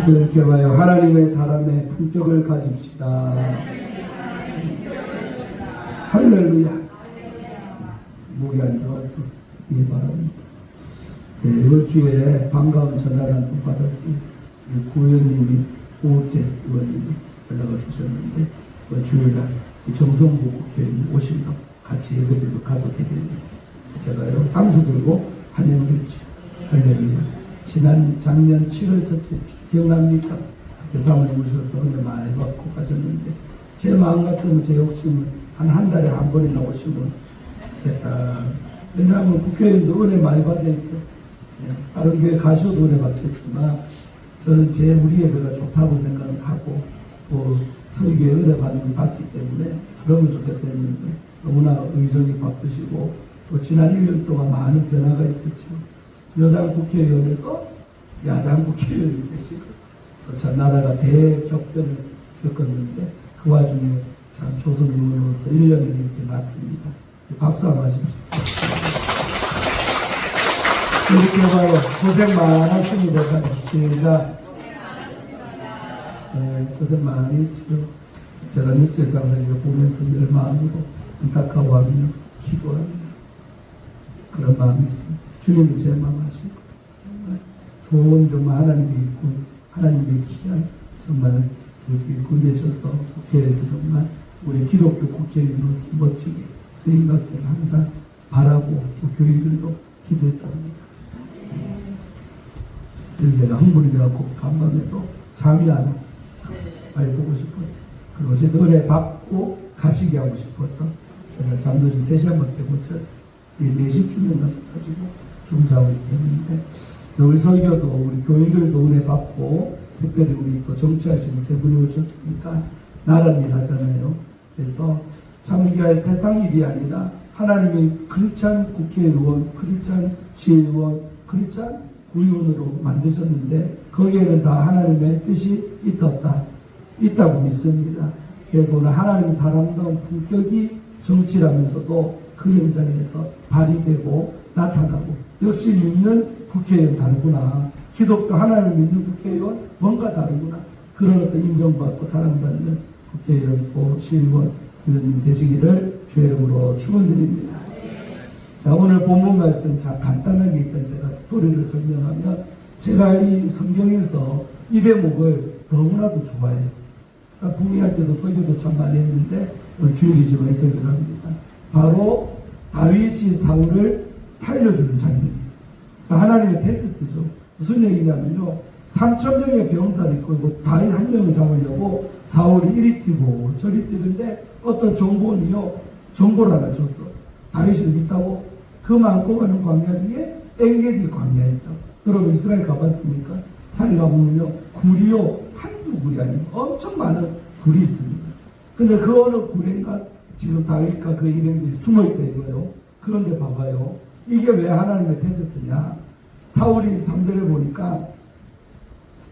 이렇게 봐요. 하나님의 사람의 품격을 가집시다. 할렐루야. 목이 안 좋아서 이해 바랍니다. 네, 이번 주에 반가운 전화를 한 통 받았어요. 구의원님이 오태 의원님이 연락을 주셨는데 주일날 정성국 국회의원님 오신다고 같이 예배드리고 가도 되겠네요. 제가요 쌍수 들고 환영을 했죠. 할렐루야. 작년 7월 첫째 주 기억납니까? 그때 사모님 오셔서 은혜 많이 받고 가셨는데 제 마음 같으면 제 욕심은 한 달에 한 번이나 오시면 좋겠다. 왜냐하면 국회의원도 은혜 많이 받아야 돼요. 다른 교회 가셔도 은혜 받겠지만 저는 우리 예배가 좋다고 생각을 하고 또 설교에 은혜 받기 때문에 그러면 좋겠다 했는데 너무나 의정이 바쁘시고 또 지난 1년 동안 많은 변화가 있었죠. 여당 국회의원에서 야당 국회의원이 되시고 참 나라가 대격변을 겪었는데 그 와중에 참 조선 의원으로서 1년을 이렇게 났습니다. 박수 한번 하십시오. 이렇게 봐요. 고생 많았습니다. 시작. 고생 많이 했죠. 제가 뉴스에서 항상 이거 보면서 늘 마음으로 안타까워하며 기도하며 그런 마음이 있습니다. 주님이 제 마음 아시고 정말 좋은 정말 하나님이 있고 하나님의 귀한 정말 우리 군대셔서 국회에서 정말 우리 기독교 국회의원으로서 멋지게 쓰임받기를 항상 바라고 또 교인들도 기도했답니다. 그래서 제가 흥분이 되어서 간밤에도 잠이 안 와. 빨리 보고 싶었어요. 그리고 어제도 은혜 받고 가시게 하고 싶어서 제가 잠도 좀 3시간밖에 못 잤어요. 4시쯤에 가지고 좀 자고 있게 했는데 우리 설교도 우리 교인들도 은혜 받고 특별히 우리 또 정치하시는 세 분이 오셨으니까 나라는 일 하잖아요. 그래서 참 이게 세상 일이 아니라 하나님이 크리스찬 국회의원, 크리스찬 시의원, 크리스찬 구의원으로 만드셨는데 거기에는 다 하나님의 뜻이 있다 없다 있다고 믿습니다. 그래서 오늘 하나님 사람다운 품격이 정치라면서도 그 현장에서 발휘되고 나타나고 역시 믿는 국회의원 다르구나. 기독교 하나님을 믿는 국회의원 뭔가 다르구나. 그런 어떤 인정받고 사랑받는 국회의원 또 시의원 의원님 되시기를 주의 이름으로 축원드립니다. 자, 오늘 본문 말씀 참 간단하게 일단 제가 스토리를 설명하면 제가 이 성경에서 이 대목을 너무나도 좋아해요. 자, 부흥할 때도 설교도 참 많이 했는데 오늘 주일이지만 설교를 합니다. 바로 다윗이 사울을 살려주는 장면이에요. 그러니까 하나님의 테스트죠. 무슨 얘기냐면요. 3,000명의 병사를 이끌고 다윗 한 명을 잡으려고 사울이 이리 뛰고 저리 뛰는데 어떤 정보원이요. 정보를 하나 줬어. 다윗이 어디 있다고? 그 많고 많은 광야 중에 엔게디 광야에 있다고. 여러분 이스라엘 가봤습니까? 산에 가보면요. 굴이요. 한두 굴이 아니고 엄청 많은 굴이 있습니다. 근데 그 어느 굴인가 지금 다윗과 그 일행들이 숨어있다 이거예요. 그런데 봐봐요. 이게 왜 하나님의 테스트냐? 사울이 3절에 보니까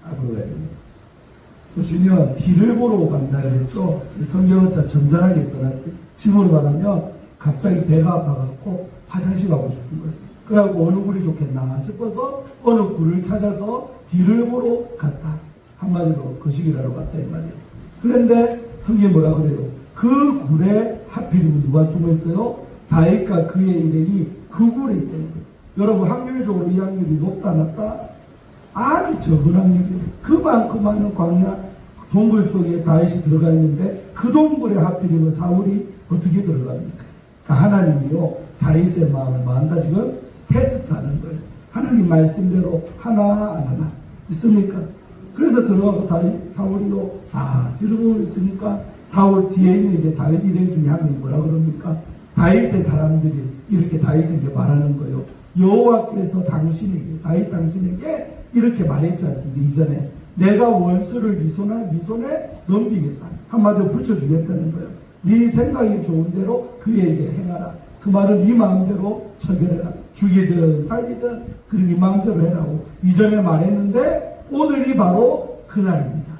앞으로 가야 되네. 보시면 뒤를 보러 간다 그랬죠. 성경은 참 점잖하게 써놨어요. 지금으로 말하면 갑자기 배가 아파갖고 화장실 가고 싶은 거예요. 그래갖고 어느 굴이 좋겠나 싶어서 어느 굴을 찾아서 뒤를 보러 갔다. 한마디로 거시기라로 갔다 이 말이에요. 그런데 성경이 뭐라 그래요? 그 굴에 하필이면 누가 숨어있어요? 다윗과 그의 일행이 그 굴에 있다는 거예요. 여러분 확률적으로 이 확률이 높다 낮다? 아주 적은 확률이에요. 그만큼 많은 광야 동굴 속에 다윗이 들어가 있는데 그 동굴에 하필이면 사울이 어떻게 들어갑니까? 그러니까 하나님이요 다윗의 마음을 마음다 지금 테스트하는 거예요. 하나님 말씀대로 하나 안 하나 있습니까? 그래서 들어가고 다윗 사울이요 다 뒤로 보고 있으니까 사울 뒤에 있는 이제 다윗 일행 중에 한 명이 뭐라 그럽니까? 다윗의 사람들이 이렇게 다윗에게 말하는 거예요. 여호와께서 당신에게 다윗 당신에게 이렇게 말했지 않습니까? 이전에 내가 원수를 네 손에 넘기겠다. 한마디로 붙여주겠다는 거예요. 네 생각이 좋은 대로 그에게 행하라. 그 말은 네 마음대로 처결해라. 죽이든 살리든 그래 네 마음대로 해라고 이전에 말했는데 오늘이 바로 그날입니다.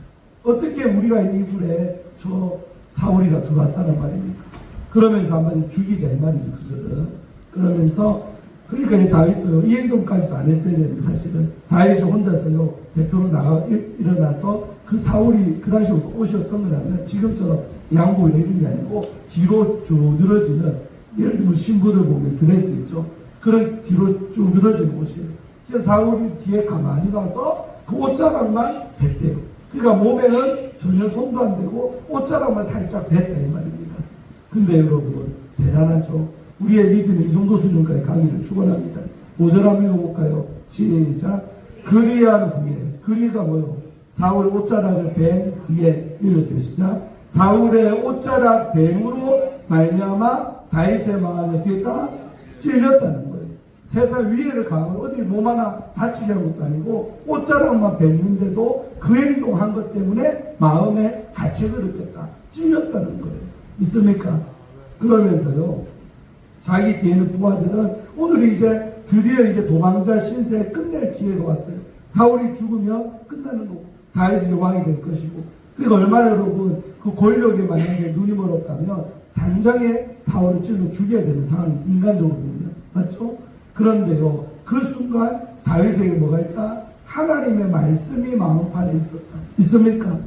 어떻게 우리가 이 굴에 저 사울이가 들어왔다는 말입니까? 그러면서 한마디 죽이자 이 말이죠. 그거는. 그러면서 그러니까 이 다윗도요, 이 행동까지도 안 했어야 되는데, 사실은. 다윗이 혼자서요, 대표로 일어나서 그 사울이 그 당시부터 옷이 어떤 거냐면, 지금처럼 양복이나 이런 게 아니고, 뒤로 쭉 늘어지는, 예를 들면 신부들 보면 드레스 있죠? 그런 뒤로 쭉 늘어지는 옷이에요. 그래서 사울이 뒤에 가만히 가서 그 옷자락만 뱉대요. 그러니까 몸에는 전혀 손도 안 대고 옷자락만 살짝 뱉다 이 말입니다. 근데 여러분, 대단하죠? 우리의 믿음이 이 정도 수준까지 가기를 축원합니다. 5절 한번 읽어볼까요? 시작. 그리한 후에, 그리가 뭐요? 사울의 옷자락을 벤 후에, 읽으세요. 시작. 사울의 옷자락 뱀으로 말미암아 다윗의 마음에 어떻게 했다? 찔렸다는 거예요. 세상 위해를 가하고 어디 몸 하나 다치게 한 것도 아니고 옷자락만 뱉는데도 그 행동한 것 때문에 마음에 가책을 느꼈다. 찔렸다는 거예요. 있습니까? 그러면서요, 자기 뒤에는 부하들은 오늘이 이제 드디어 이제 도망자 신세에 끝낼 기회가 왔어요. 사울이 죽으면 끝나는 거고 다윗이 왕이 될 것이고, 그러니까 얼마나 여러분 그 권력에 만약에 눈이 멀었다면 당장에 사울을 찔러 죽여야 되는 상황이 인간적으로 보면 맞죠? 그런데요, 그 순간 다윗에게 뭐가 있다? 하나님의 말씀이 마음판에 있었다. 있습니까?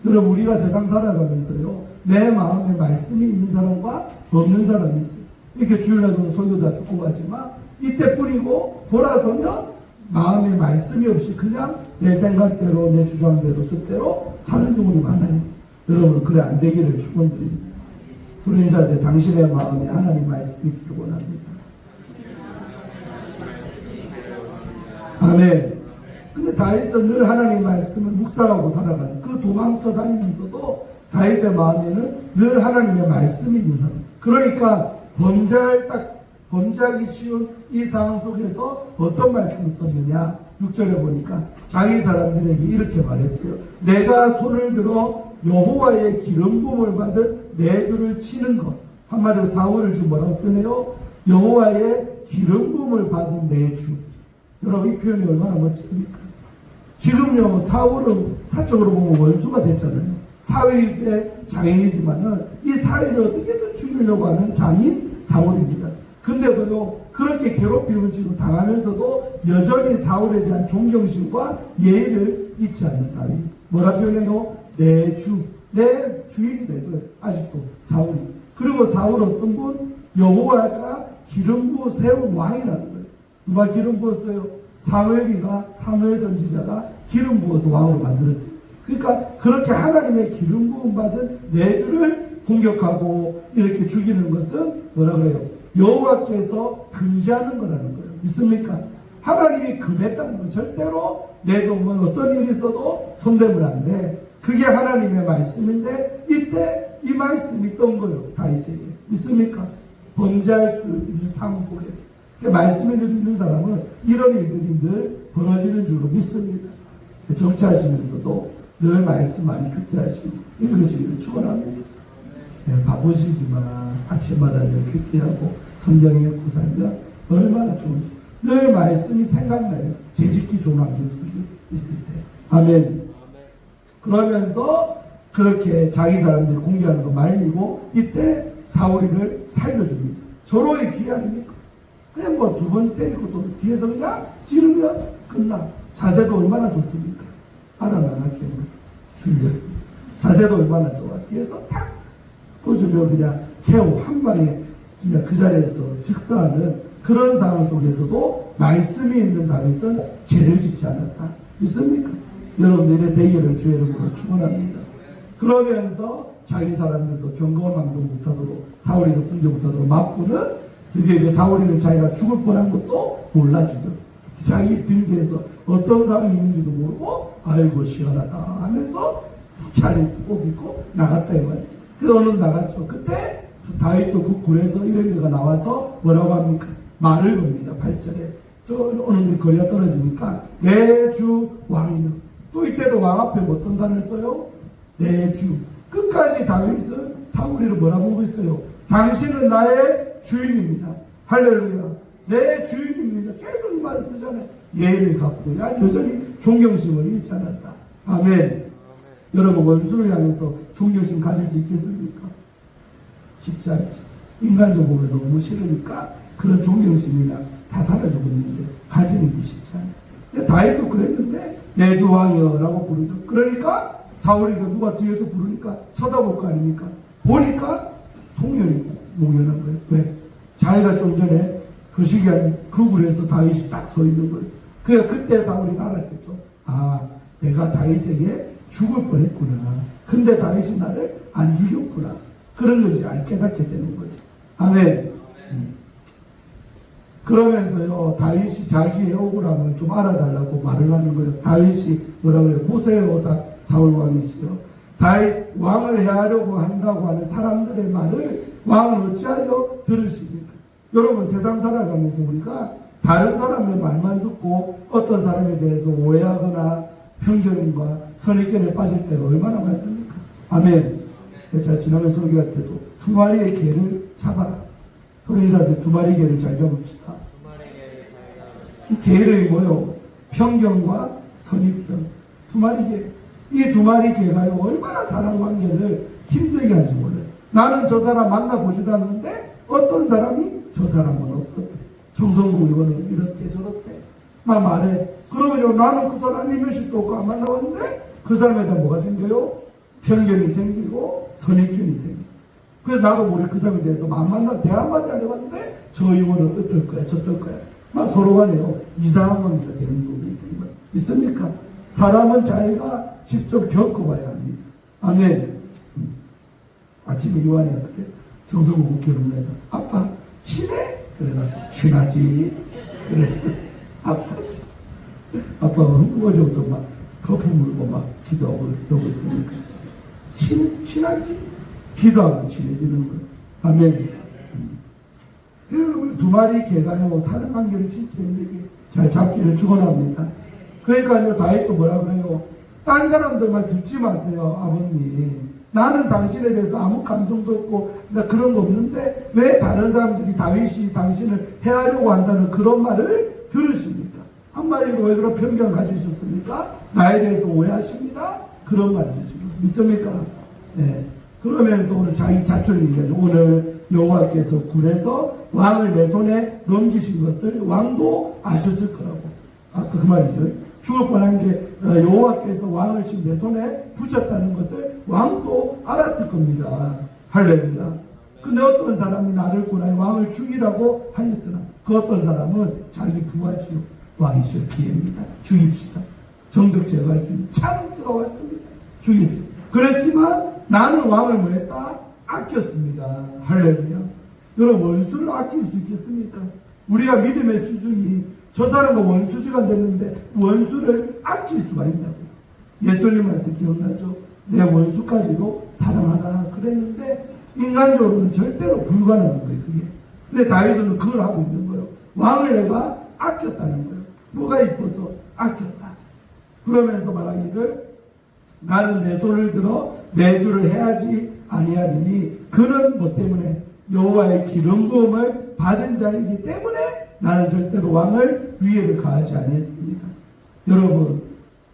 여러분, 우리가 세상 살아가면서요, 내 마음에 말씀이 있는 사람과 없는 사람이 있어요. 이렇게 주일날도 설교 다 듣고 가지만 이때뿐이고 돌아서면 마음에 말씀이 없이 그냥 내 생각대로 내 주장대로 뜻대로 사는 경우가 많아요. 여러분, 그래 안 되기를 축원드립니다. 소리인사제 당신의 마음에 하나님 말씀이 있기를 원합니다. 아멘. 근데 다윗은 늘 하나님 말씀을 묵상하고 살아가는, 그 도망쳐 다니면서도 다윗의 마음에는 늘 하나님의 말씀이 있는 사람. 그러니까 범죄하기 쉬운 이 상황 속에서 어떤 말씀을 썼느냐? 6절에 보니까 자기 사람들에게 이렇게 말했어요. 내가 손을 들어 여호와의 기름 부음을 받은 내 주를 치는 것. 한마디로 사울을 지금 뭐라고 표현해요? 여호와의 기름 부음을 받은 내 주. 여러분, 이 표현이 얼마나 멋집니까? 지금요, 사울은 사적으로 보면 원수가 됐잖아요. 사위의 장인이지만은 이 사위를 어떻게든 죽이려고 하는 장인 사울입니다. 근데도요, 그렇게 괴롭힘을 지금 당하면서도 여전히 사울에 대한 존경심과 예의를 잊지 않는 다윗. 뭐라 표현해요? 내 주, 내 주인이다 이거예요. 아직도 사울이. 그리고 사울 어떤 분? 여호와가 기름 부어 세운 왕이라는 거예요. 누가 기름 부었어요? 사무엘 선지자가 기름 부어서 왕으로 만들었죠. 그러니까 그렇게 하나님의 기름 부음 받은 내 주를 공격하고 이렇게 죽이는 것은 뭐라 그래요? 여호와께서 금지하는 거라는 거예요. 있습니까? 하나님이 금했다는 거예요. 절대로 내 종은 어떤 일이 있어도 손대면 안 돼. 그게 하나님의 말씀인데 이때 이 말씀이 있던 거예요. 다윗에게. 있습니까? 범죄할 수 있는 상황 속에서. 말씀을 듣는 사람은 이런 일들이 늘 벌어지는 줄로 믿습니다. 정치하시면서도 늘 말씀 많이 큐티하시고 읽으시기를 축원합니다. 바쁘시지만 아침마다 늘 큐티하고 성경 읽고 살면 얼마나 좋은지. 늘 말씀이 생각나요. 재짓기 좋은 환경 속에 있을 때. 아멘. 그러면서 그렇게 자기 사람들이 공개하는 거 말리고 이때 사울이를 살려줍니다. 절호의 기회 아닙니까? 그냥 뭐 두 번 때리고 또 뒤에서 그냥 찌르면 끝나. 자세도 얼마나 좋습니까? 알아나게 줄려. 자세도 얼마나 좋아. 뒤에서 탁 꽂으면 그냥 KO 한 방에 진짜 그 자리에서 즉사하는 그런 상황 속에서도 말씀이 있는 다윗은 죄를 짓지 않았다. 믿습니까? 여러분들의 대결을 주의 이름으로 축원합니다. 그러면서 자기 사람들도 경거망도 못하도록 사울이를 공격 못하도록 막고는 드디어 이제 사울이는 자기가 죽을 뻔한 것도 몰라 지금. 자기 등 뒤에서 어떤 상황이 있는지도 모르고 아이고 시원하다 하면서 차려 옷 입고 나갔다 이 말이에요. 그래서 어느 나갔죠. 그때 다윗도 그 굴에서 이런 데가 나와서 뭐라고 합니까? 말을 겁니다. 8절에. 저 어느 데 거리가 떨어지니까 내 주 왕이요. 또 이때도 왕 앞에 어떤 단을 써요? 내 주. 끝까지 다윗은 사울이를 뭐라고 보고 있어요? 당신은 나의 주인입니다. 할렐루야. 내 주인입니다. 계속 이 말을 쓰잖아요. 예의를 갖고 여전히 존경심을 잃지 않았다. 아멘. 여러분, 원수를 향해서 존경심 가질 수 있겠습니까? 쉽지 않죠. 인간적으로 너무 싫으니까 그런 존경심이나 다 사라지고 있는데 가지는 게 쉽지 않아요. 다윗도 그랬는데 내 주 왕이여라고 부르죠. 그러니까 사울이 누가 뒤에서 부르니까 쳐다볼 거 아닙니까? 보니까 송현이 공연한 거예요. 왜? 자기가 좀 전에 그 시기에 그 굴에서 다윗이 딱 서 있는 거예요. 그때 사울이 알았겠죠. 아, 내가 다윗에게 죽을 뻔했구나. 근데 다윗이 나를 안 죽였구나. 그런 걸 이제 깨닫게 되는 거죠. 아멘. 그러면서요, 다윗이 자기의 억울함을 좀 알아달라고 말을 하는 거예요. 다윗이 뭐라 그래요? 보세요, 사울 왕이시요. 다윗 왕을 해하려고 한다고 하는 사람들의 말을 왕은 어찌하여 들으십니까? 여러분, 세상 살아가면서 우리가 다른 사람의 말만 듣고 어떤 사람에 대해서 오해하거나 편견과 선입견에 빠질 때가 얼마나 많습니까? 아멘. 제가 지난번 설교할 때도 두 마리의 개를 잡아라. 소리 인사하세요. 두 마리 개를 잘 잡읍시다. 이 개를 뭐요? 편견과 선입견. 두 마리 개. 이 두 마리 개가요, 얼마나 사람 관계를 힘들게 하는지 몰라요. 나는 저 사람 만나보지도 않는데 어떤 사람이 저 사람은 어떻대. 정성국 의원은 이렇대 저렇대. 막 말해. 그러면요, 나는 그 사람 일면식도 없고 안 만나봤는데 그 사람에 대한 뭐가 생겨요? 편견이 생기고 선입견이 생기고. 그래서 나도 모르게 그 사람에 대해서 안 만나 대화 한마디 안 해봤는데 저 의원은 어떨 거야 저떨 거야. 막 서로 간에요, 이상한 관계가 되는 경우가 있는 거예요. 있습니까? 사람은 자기가 직접 겪어봐야 합니다. 아멘. 아침에 요한이 그때 정성국 결혼해가 아빠 친해? 그래가 친하지. 그랬어. 아빠가 어제부터 막 거품 물고 막 기도하고 그러고 있으니까 친하지? 기도하면 친해지는 거예요. 아멘. 그래서 두 마리 개가요, 사람 관계를 진짜 힘들게 잘 잡기를 축원합니다. 그러니까요, 다윗도 뭐라 그래요? 딴 사람들 말 듣지 마세요, 아버님. 나는 당신에 대해서 아무 감정도 없고 나 그런 거 없는데 왜 다른 사람들이 다윗이 당신을 해하려고 한다는 그런 말을 들으십니까? 한마디로 왜 그런 편견 가지셨습니까? 나에 대해서 오해하십니다? 그런 말이죠, 지금. 믿습니까? 네. 그러면서 오늘 자기 자초를 얘기하죠. 오늘 여호와께서 굴에서 왕을 내 손에 넘기신 것을 왕도 아셨을 거라고. 아까 그 말이죠. 죽을 뻔한 게 여호와께서 왕을 지금 내 손에 붙였다는 것을 왕도 알았을 겁니다. 할렐루야. 근데 어떤 사람이 나를 고나의 왕을 죽이라고 하였으나 그 어떤 사람은 자기 부하지요. 왕이 실 기회입니다. 죽입시다. 정적 제거할 수 있는 찬스가 왔습니다. 죽이세요. 그랬지만 나는 왕을 뭐 했다? 아꼈습니다. 할렐루야. 여러분, 원수를 아낄 수 있겠습니까? 우리가 믿음의 수준이 저 사람과 원수지가 됐는데 원수를 아낄 수가 있냐고. 예수님 말씀 기억나죠? 내 원수까지도 사랑하라 그랬는데 인간적으로는 절대로 불가능한 거예요, 그게. 근데 다윗은 그걸 하고 있는 거예요. 왕을 내가 아꼈다는 거예요. 뭐가 이뻐서 아꼈다. 그러면서 말하기를 나는 내 손을 들어 내 주를 해하지 아니하리니 그는 뭐 때문에 여호와의 기름 부음을 받은 자이기 때문에 나는 절대로 왕을 위해를 가하지 않았습니다. 여러분,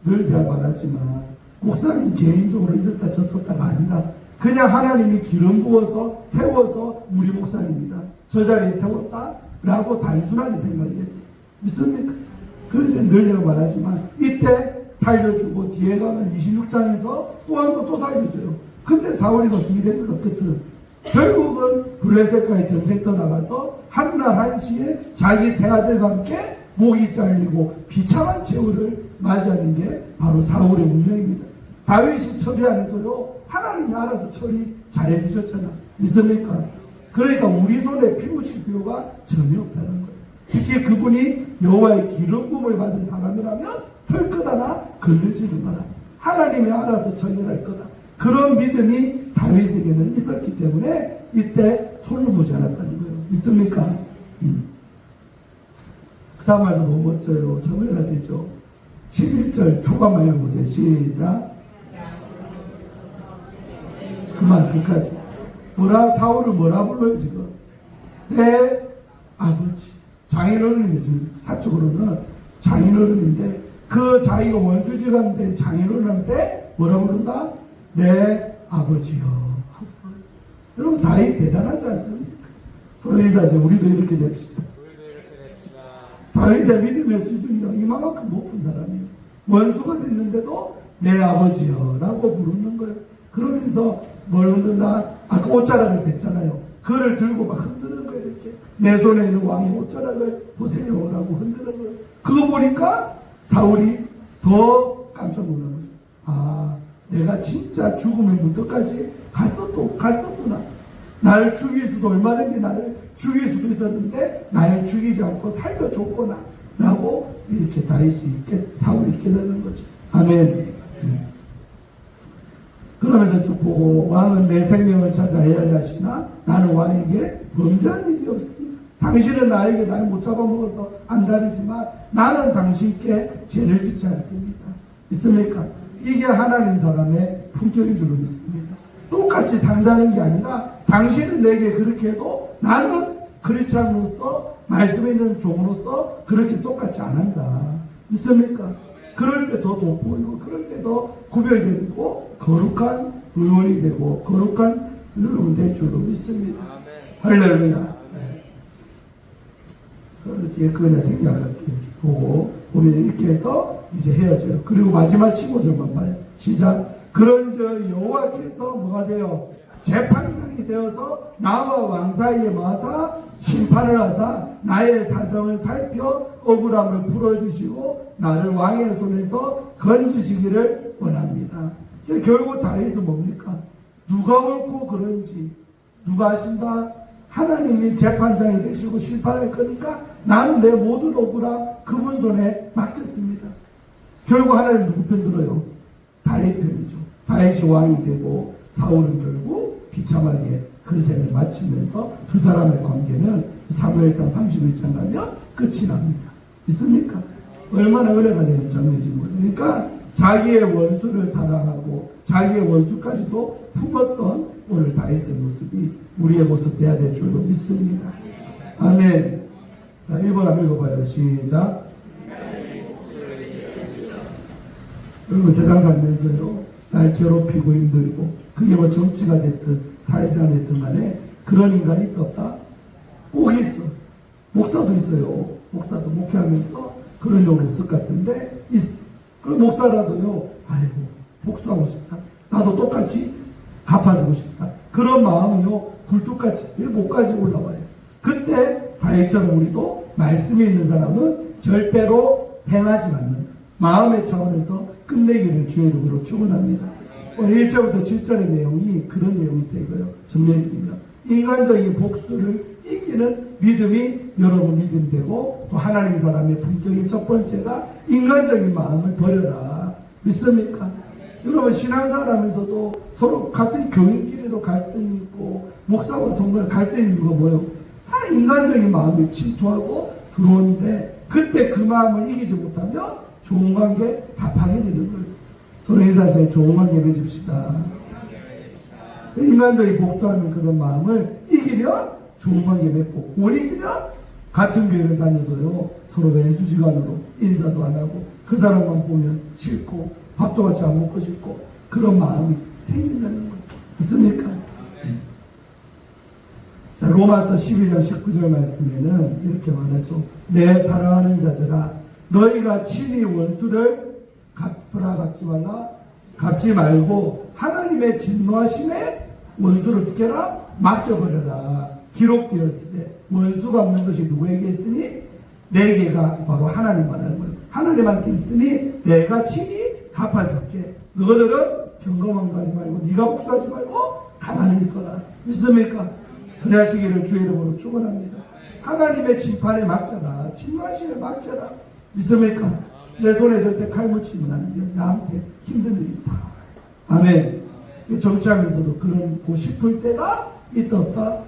늘 제가 말하지만 목사님 개인적으로 이렇다 저렇다가 아니라 그냥 하나님이 기름 부어서 세워서 우리 목사님입니다. 저 자리에 세웠다라고 단순하게 생각해야 돼요. 믿습니까? 그래서 늘 제가 말하지만 이때 살려주고 뒤에 가면 26장에서 또 한 번 또 살려줘요. 근데 사울이 어떻게 됩니까? 끝은 결국은 블레셋과의 전쟁터 나가서 한날 한시에 자기 세 아들과 함께 목이 잘리고 비참한 최후를 맞이하는 게 바로 사울의 운명입니다. 다윗이 처리 안 해도요, 하나님이 알아서 처리 잘해주셨잖아. 믿습니까? 그러니까 우리 손에 피 묻힐 필요가 전혀 없다는 거예요. 특히 그분이 여호와의 기름 부음을 받은 사람이라면 털끝 하나 건들지는 마라. 하나님이 알아서 처리할 거다. 그런 믿음이 다윗에게는 있었기 때문에 이때 손을 보지 않았다는 거예요. 믿습니까? 그 다음 말도 너무 멋져요. 저번에가 되죠. 11절 초반만 읽어보세요. 시작. 그만 끝까지. 사울을 뭐라 불러요 지금? 내 아버지. 장인어른인데 지금 사적으로는 장인어른인데 그 자기가 원수지간 된 장인어른한테 뭐라 부른다? 내 아버지요. 여러분, 다윗 대단하지 않습니까? 서로 인사하세요. 우리도 이렇게 됩시다. 다윗의 믿음의 수준이 이만큼 높은 사람이에요. 원수가 됐는데도 내 아버지여 라고 부르는 거예요. 그러면서 뭘 흔든다? 아까 옷자락을 뺐잖아요. 그를 들고 막 흔드는 거예요. 이렇게 내 손에 있는 왕의 옷자락을 보세요 라고 흔드는 거예요. 그거 보니까 사울이 더 깜짝 놀란 거죠. 아, 내가 진짜 죽음의 문턱까지 갔었구나. 나를 죽일 수도, 얼마든지 나를 죽일 수도 있었는데 나를 죽이지 않고 살려줬구나 라고 이렇게 사울이 깨닫는 거죠. 아멘. 그러면서 쭉 보고, 왕은 내 생명을 찾아 헤아리하시나 나는 왕에게 범죄한 일이 없습니다. 당신은 나에게 나를 못 잡아먹어서 안달이지만 나는 당신께 죄를 짓지 않습니다. 있습니까? 이게 하나님 사람의 품격인 줄로 믿습니다. 똑같이 산다는 게 아니라 당신은 내게 그렇게 해도 나는 크리스찬으로서, 말씀에 있는 종으로서 그렇게 똑같이 안 한다. 있습니까? 그럴 때 더 돋보이고, 그럴 때 더 구별되고 거룩한 의원이 되고 거룩한 여러분 될 줄로 믿습니다. 할렐루야. 그렇게 그냥 생각할게요. 보고 보면 이렇게 해서 이제 헤어져요. 그리고 마지막 15절만 봐요. 시작. 그런즉 여호와께서 뭐가 돼요? 재판장이 되어서 나와 왕 사이에 마사 심판을 하사 나의 사정을 살펴 억울함을 풀어주시고 나를 왕의 손에서 건지시기를 원합니다. 결국 다윗은 뭡니까? 누가 옳고 그런지 누가 하신다? 하나님이 재판장이 되시고 심판할 거니까 나는 내 모든 억울함 그분 손에 맡겼습니다. 결국 하나님 누구 편 들어요? 다윗 편이죠. 다윗이 왕이 되고 사울은 결국 비참하게 그 생을 마치면서 두 사람의 관계는 사무엘상 31장 가면 끝이 납니다. 있습니까? 얼마나 은혜가 되는 장면인지 모르겠어요. 그러니까 자기의 원수를 사랑하고 자기의 원수까지도 품었던 오늘 다윗의 모습이 우리의 모습 돼야 될 줄로 믿습니다. 아멘. 자, 1번 한번 읽어봐요. 시작. 여러분 세상 살면서요, 날 괴롭히고 힘들고 그게 뭐 정치가 됐든 사회생활이 됐든 간에 그런 인간이 있다 없다? 꼭 있어. 목사도 있어요. 목사도 목회하면서 그런 적 없을 것 같은데 있어. 그럼 목사라도요, 아이고 복수하고 싶다. 나도 똑같이 갚아주고 싶다. 그런 마음이요 굴뚝같이 목까지 올라와요. 그때 다윗처럼 우리도 말씀이 있는 사람은 절대로 행하지 않는 마음의 차원에서 끝내기를 주의 이름으로 축원합니다. 오늘 1절부터 7절의 내용이 그런 내용이 되고요. 정리해드리면 인간적인 복수를 이기는 믿음이 여러분 믿음이 되고, 또 하나님 사람의 품격의 첫 번째가 인간적인 마음을 버려라. 믿습니까? 여러분 신앙생활하면서도 서로 같은 교인끼리도 갈등이 있고 목사와 성도의 갈등의 이유가 뭐예요? 다 인간적인 마음이 침투하고 들어오는데 그때 그 마음을 이기지 못하면 좋은 관계 다 파괴되는 거예요. 서로 인사하세요. 좋은 관계 맺읍시다. 인간적인 복수하는 그런 마음을 이기면 좋은 관계 맺고, 못 이기면 같은 교회를 다녀도요 서로 왼수지간으로 인사도 안 하고 그 사람만 보면 싫고 밥도 같이 안 먹고 싶고 그런 마음이 생긴다는 거예요. 있습니까? 자, 로마서 12장 19절 말씀에는 이렇게 말하죠. 내 사랑하는 자들아, 너희가 친히 원수를 갚으라, 갚지 말고 하나님의 진노하심에 원수를 어떻게 해라? 맡겨버려라. 기록되었을 때 원수가 없는 것이 누구에게 있으니? 내게가 바로 하나님 말하는 거예요. 하나님한테 있으니 내가 친히 갚아줄게. 너희들은 경거망도 하지 말고 네가 복수하지 말고 가만히 있거라. 믿습니까? 그래 하시기를 주의 이름으로 축원합니다. 하나님의 심판에 맡겨라. 진노하심에 맡겨라. 믿습니까? 내 손에 절대 칼 묻히면 안 돼요. 나한테 힘든 일이 다 와요. 아멘. 정치하면서도 그런 고 싶을 때가 있다 없다?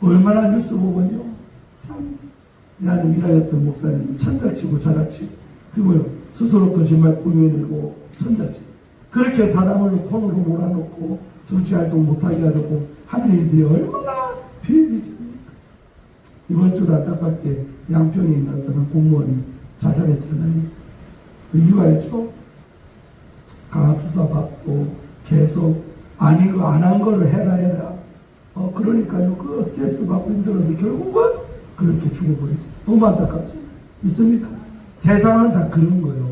얼마나 뉴스 보면요, 참 내 안에 일하였던 목사님이 천작치고 자락치고 그리고요 스스로 거짓말 꾸며내고 천작치고 그렇게 사람을 코너로 몰아놓고 정치활동 못하게 하려고 한 일들이 얼마나 비일비재합니까? 이번 주도 안타깝게 양평에 있는 어떤 공무원이 자살했잖아요. 이유가 알죠? 가압수사 받고 계속 아닌 거 안 한 거를 해라. 그러니까요 그 스트레스 받고 힘들어서 결국은 그렇게 죽어버리죠. 너무 안타깝죠. 믿습니까? 세상은 다 그런 거예요.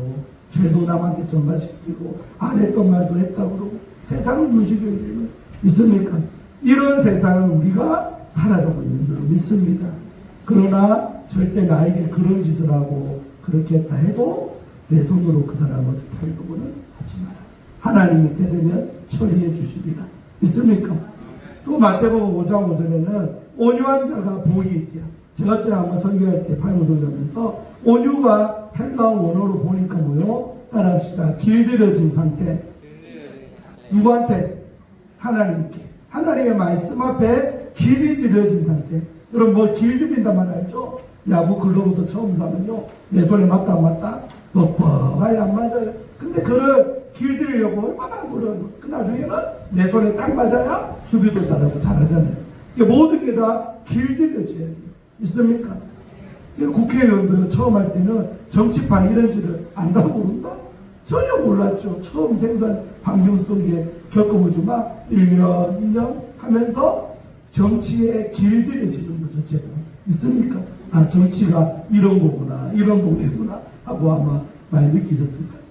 죄도 남한테 전가시키고 안 했던 말도 했다고 그러고 세상은 무식해야 되는 믿습니까? 이런 세상은 우리가 살아가고 있는 줄 믿습니다. 그러나 절대 나에게 그런 짓을 하고 그렇게 했다 해도 내 손으로 그 사람을 어떻게 하려고는 하지 마라. 하나님이 때 되면 처리해 주시리라. 믿습니까? 또 마태복음 5장 5절에는 온유한 자가 복이 있대요. 제가 전에 한번 설교할 때 팔무설교하면서 온유가 헬라어 원어로 보니까 뭐요? 따라합시다. 길들여진 상태. 누구한테? 하나님께. 하나님의 말씀 앞에 길이 들여진 상태. 여러분 뭐 길들인단 말 알죠? 야구 글로브도 처음 사면요 내 손에 맞다 안 맞다? 뻑뻑하게 안 맞아요. 근데 그를 길들이려고 얼마나 물어요. 그 나중에는 내 손에 딱 맞아야 수비도 잘하고 잘하잖아요. 이게 모든 게 다 길들여져야 돼요. 있습니까? 국회의원도 처음 할 때는 정치판 이런지를 안다고 그런다? 전혀 몰랐죠. 처음 생소한 환경 속에 겪어보지만 1년, 2년 하면서 정치에 길들여지는 거죠. 제가. 있습니까? 아, 정치가 이런 거구나, 이런 동네구나 하고 아마 많이 느끼셨을 것 같아요.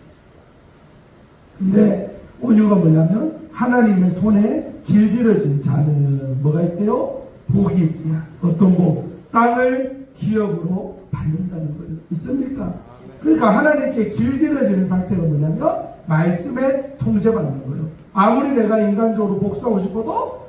근데 온유가 뭐냐면 하나님의 손에 길들여진 자는 뭐가 있대요? 복이 있대요. 어떤 복? 땅을 기업으로 받는다는 거예요. 있습니까? 그러니까 하나님께 길들여지는 상태가 뭐냐면 말씀에 통제받는 거예요. 아무리 내가 인간적으로 복수하고 싶어도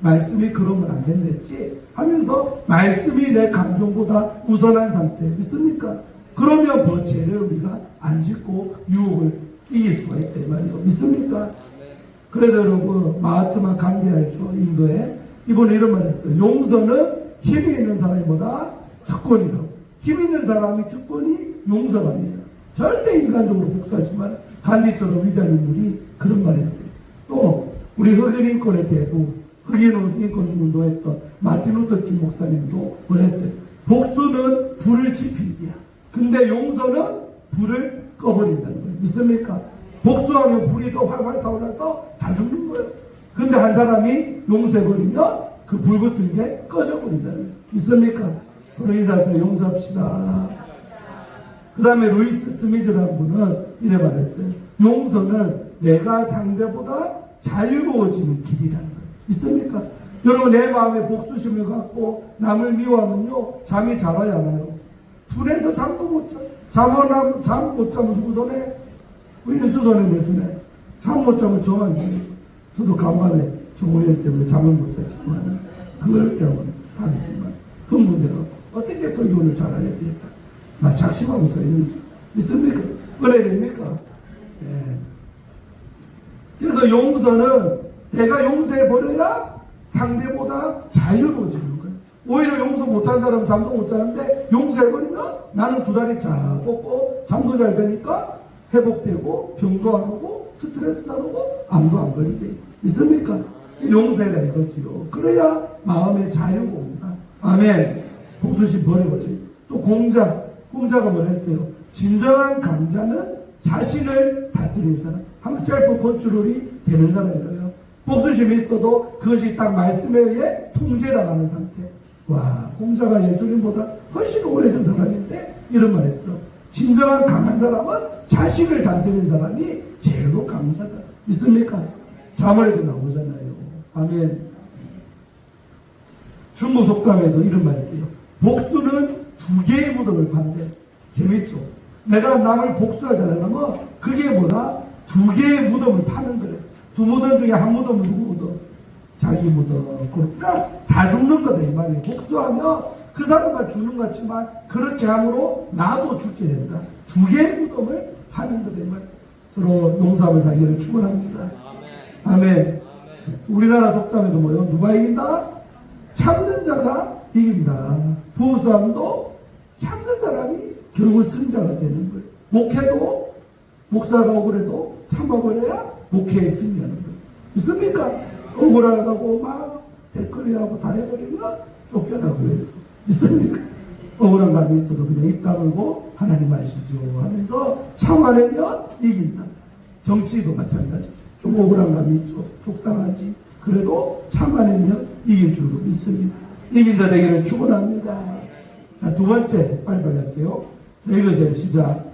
말씀이 그러면 안 된댔지 하면서 말씀이 내 감정보다 우선한 상태. 믿습니까? 그러면 뭐 죄를 우리가 안 짓고 유혹을 이길 수가 있다 이 말이에요. 믿습니까? 그래서 여러분 마하트마 간디 알죠? 인도에 이번에 이런 말 했어요. 용서는 힘이 있는 사람보다 특권이라고. 힘 있는 사람이 특권이 용서합니다. 절대 인간적으로 복수하지만 간디처럼 위대한 인물이 그런 말 했어요. 또 우리 흑인 인권의 대부 흑인 인권 운동했던 마틴 루터 킹 목사님도 그랬어요. 복수는 불을 지피기야. 근데 용서는 불을 꺼버린다는 거예요. 믿습니까? 복수하면 불이 더 활활 타올라서 다 죽는 거예요. 근데 한 사람이 용서해버리면 그 불 붙은 게 꺼져버린다는 거예요. 믿습니까? 서로 인사해서 용서합시다. 그 다음에 루이스 스미즈라는 분은 이래 말했어요. 용서는 내가 상대보다 자유로워지는 길이라는 거예요. 있습니까? 여러분 내 마음에 복수심을 갖고 남을 미워하면요 잠이 잘 와야 하나요? 분해서 잠도 못 자. 잠 못 자면 누구 손에? 인수 손에 내 손에. 잠 못 자면 저만 손에죠. 저도 간만에 정오일 때문에 잠을 못 잤지만 그럴 때하고 다르지만 흥분되고 어떻게 설교를 잘하게 되겠다. 나 작심하고 서 있는지 믿습니까? 은혜 됩니까? 네. 그래서 용서는 내가 용서해버려야 상대보다 자유로워지는 거예요. 오히려 용서 못한 사람은 잠도 못 자는데 용서해버리면 나는 두 다리 쫙 뻗고 잠도 잘 되니까 회복되고 병도 안 오고 스트레스도 안 오고 암도 안 걸리게 있습니까? 용서해라 이거지요. 그래야 마음의 자유가 온다. 아멘. 복수심 버려버리지. 또 공자가 뭘 했어요? 진정한 강자는 자신을 다스리는 사람. 항상 셀프 컨트롤이 되는 사람이래요. 복수심이 있어도 그것이 딱 말씀에 의해 통제당하는 상태. 와, 공자가 예수님보다 훨씬 오래전 사람인데 이런 말 했더라고. 진정한 강한 사람은 자신을 다스리는 사람이 제일로 강자다. 있습니까? 자문에도 나오잖아요. 아멘. 중국 속담에도 이런 말이 있대요. 복수는 두 개의 무덤을 판대. 재밌죠? 내가 남을 복수하잖아요. 그러면 그게 뭐다? 두 개의 무덤을 파는 거래. 두 무덤 중에 한 무덤은 누구 무덤? 자기 무덤. 그러니까 다 죽는 거다 이 말이에요. 복수하면 그 사람만 죽는 것 같지만 그렇게 함으로 나도 죽게 된다. 두 개의 무덤을 파는 거다 이 말이에요. 서로 용서하며 살기를 축원합니다. 아멘. 우리나라 속담에도 뭐요? 누가 이긴다? 참는 자가 이긴다. 보수함도 참는 사람이 결국 승자가 되는 거예요. 목회도 목사가 억울해도 참아버려야 목회에 승리하는 거예요. 있습니까? 억울하다고 막 댓글이하고 다 해버리면 쫓겨나고 해서. 있습니까? 억울한 감이 있어도 그냥 입 다물고 하나님 아시죠 하면서 참아내면 이긴다. 정치도 마찬가지죠. 좀 억울한 감이 있죠. 속상하지. 그래도 참아내면 이길 줄로 믿습니다. 이긴 자 되기를 축원합니다. 자, 두 번째, 빨리빨리 할게요. 자, 읽으세요. 시작.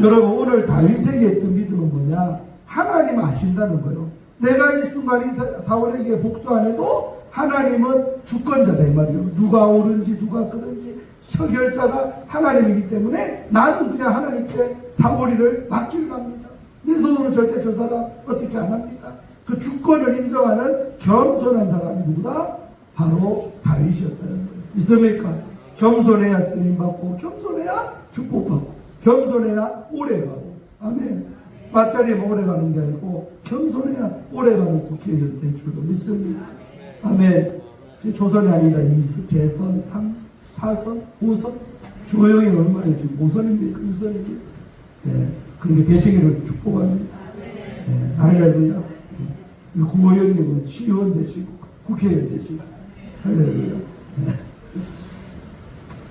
여러분, 오늘 다윗에게 했던 믿음은 뭐냐? 하나님 아신다는 거예요. 내가 이 순간 이 사울에게 복수 안 해도 하나님은 주권자다 이 말이에요. 누가 옳은지 누가 그른지 처결자가 하나님이기 때문에 나는 그냥 하나님께 사울이를 맡기려 합니다. 내 손으로 절대 저 사람 어떻게 안 합니다. 그 주권을 인정하는 겸손한 사람이 누구다? 바로 다윗이었다는 거예요. 믿습니까? 겸손해야 쓰임받고 겸손해야 축복받고 겸손해야 오래가고. 아멘. 맞다리면 오래가는 게 아니고 겸손해야 오래가는 국회의원 될 줄로 믿습니다. 아멘. 조선이 아니라 2선, 재선, 3선, 4선, 5선. 주호영이 얼마나 지금 5선입니까? 2선입니까? 예, 그렇게 되시기를 축복합니다. 예, 할렐루야. 예, 구호영님은 시의원 되시고 국회의원 되시고 할렐루야. 예.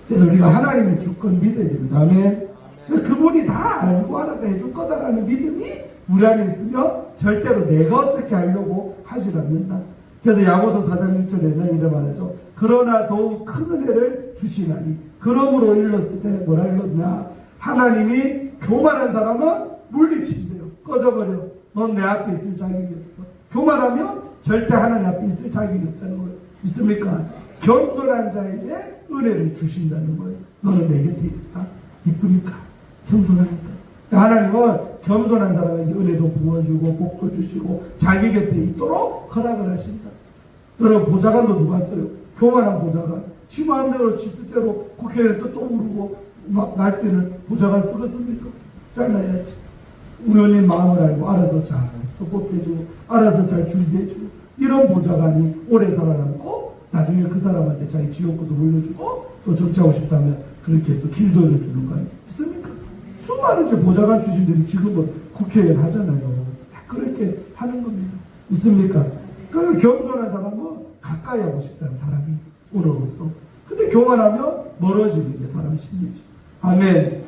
그래서 우리가 하나님의 주권 믿어야 됩니다. 아멘. 그분이 다 알고 알아서 해줄 거다라는 믿음이 우리 안에 있으면 절대로 내가 어떻게 하려고 하질 않는다. 그래서 야고서 4장 6절에는 이래 말하죠. 그러나 더욱 큰 은혜를 주시나니. 그러므로 일렀을 때 뭐라 일렀냐? 하나님이 교만한 사람은 물리친대요. 꺼져버려. 넌 내 앞에 있을 자격이 없어. 교만하면 절대 하나님 앞에 있을 자격이 없다는 거예요. 믿습니까? 겸손한 자에게 은혜를 주신다는 거예요. 너는 내 곁에 있으라. 이쁘니까. 겸손하니까. 하나님은 겸손한 사람에게 은혜도 부어주고 복도 주시고 자기 곁에 있도록 허락을 하신다. 여러분, 보좌관도 누가 써요? 교만한 보좌관. 지 마음대로 지 뜻대로 국회의원 뜻도 모르고 막 날뛰는 보좌관 쓰겠습니까? 잘라야지. 의원님 마음을 알고 알아서 잘 서포트해주고 알아서 잘 준비해주고 이런 보좌관이 오래 살아남고 나중에 그 사람한테 자기 지역구도 물려주고 또 정치하고 싶다면 그렇게 또 길도 열어주는 거 있습니까? 수많은 이제 보좌관 출신들이 지금은 국회의원 하잖아요. 그렇게 하는 겁니다. 있습니까? 그 겸손한 사람은 가까이 하고 싶다는 사람이 오늘로써. 근데 교만하면 멀어지는 게 사람 심리죠. 아멘.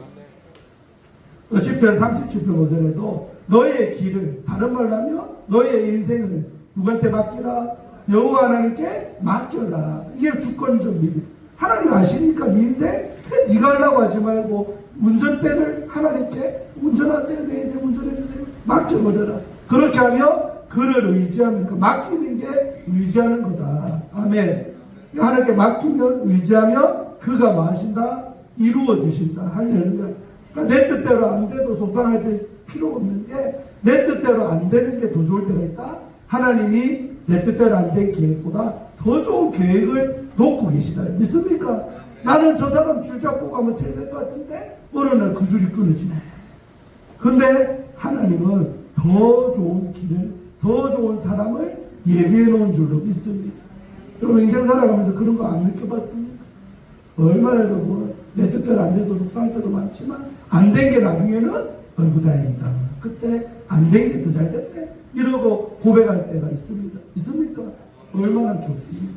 또 시편 37편 5절에도 너의 길을, 다른 말로 하면 너의 인생을 누구한테 맡기라? 여호와 하나님께 맡겨라. 이게 주권적 믿음. 하나님 아시니까 네 인생 네가 하려고 하지 말고 운전대를 하나님께 운전하세요. 내 인생 운전해주세요. 맡겨버려라. 그렇게 하면 그를 의지하면, 맡기는 게 의지하는 거다. 아멘. 하나님께 맡기면, 의지하면 그가 뭐 하신다? 이루어 주신다. 할렐루야. 그러니까 내 뜻대로 안 돼도 속상할 때 필요가 없는 게 내 뜻대로 안 되는 게 더 좋을 때가 있다. 하나님이 내 뜻대로 안 된 계획보다 더 좋은 계획을 놓고 계시다. 믿습니까? 나는 저 사람 줄 잡고 가면 잘 될 것 같은데 어느 날 그 줄이 끊어지네. 근데 하나님은 더 좋은 길을, 더 좋은 사람을 예비해 놓은 줄로 믿습니다. 여러분, 인생 살아가면서 그런 거 안 느껴봤습니까? 얼마나 여러분 내 뜻대로 안 돼서 속상할 때도 많지만 안 된 게 나중에는 어이구 다행이다. 그때 안 된 게 더 잘 됐대. 이러고 고백할 때가 있습니다. 있습니까? 얼마나 좋습니까?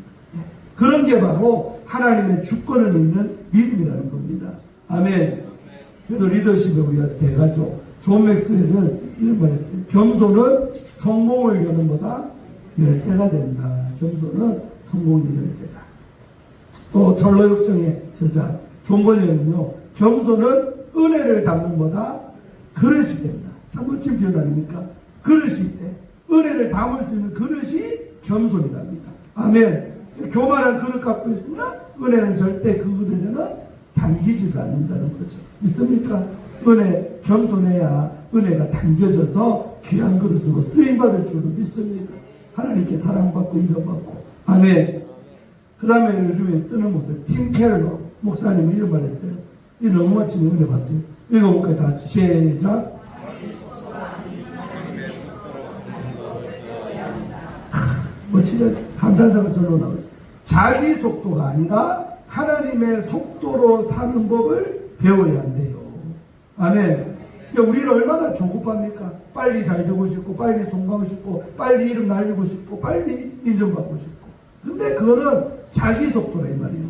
그런 게 바로 하나님의 주권을 믿는 믿음이라는 겁니다. 아멘. 그래서 리더십에 우리가 대가죠. 존 맥스웰은 이런 말 했어요. 겸손은 성공을 여는 보다 열쇠가 된다. 겸손은 성공의 열쇠다. 또 철로역정의 저자 존 번역은요. 겸손은 은혜를 담는 보다 그릇이 된다. 참 멋진 표현 아닙니까? 그릇이 때 은혜를 담을 수 있는 그릇이 겸손이랍니다. 아멘. 교만한 그릇 갖고 있으면 은혜는 절대 그 그릇에는 담기지도 않는다는 거죠. 믿습니까? 은혜, 겸손해야 은혜가 담겨져서 귀한 그릇으로 쓰임받을 줄로 믿습니다. 하나님께 사랑받고 인정받고. 아멘. 그 다음에 요즘에 뜨는 목사님, 팀 켈러 목사님이 이런 말 했어요. 이 너무 멋진 은혜 봤어요. 읽어볼까요? 다 같이. 시작. 멋지죠? 감탄사가 절로 나오죠. 자기 속도가 아니라 하나님의 속도로 사는 법을 배워야 한대요. 아멘. 그러니까 우리는 얼마나 조급합니까? 빨리 잘 되고 싶고, 빨리 성공하고 싶고, 빨리 이름 날리고 싶고, 빨리 인정받고 싶고. 근데 그거는 자기 속도라 이 말이에요.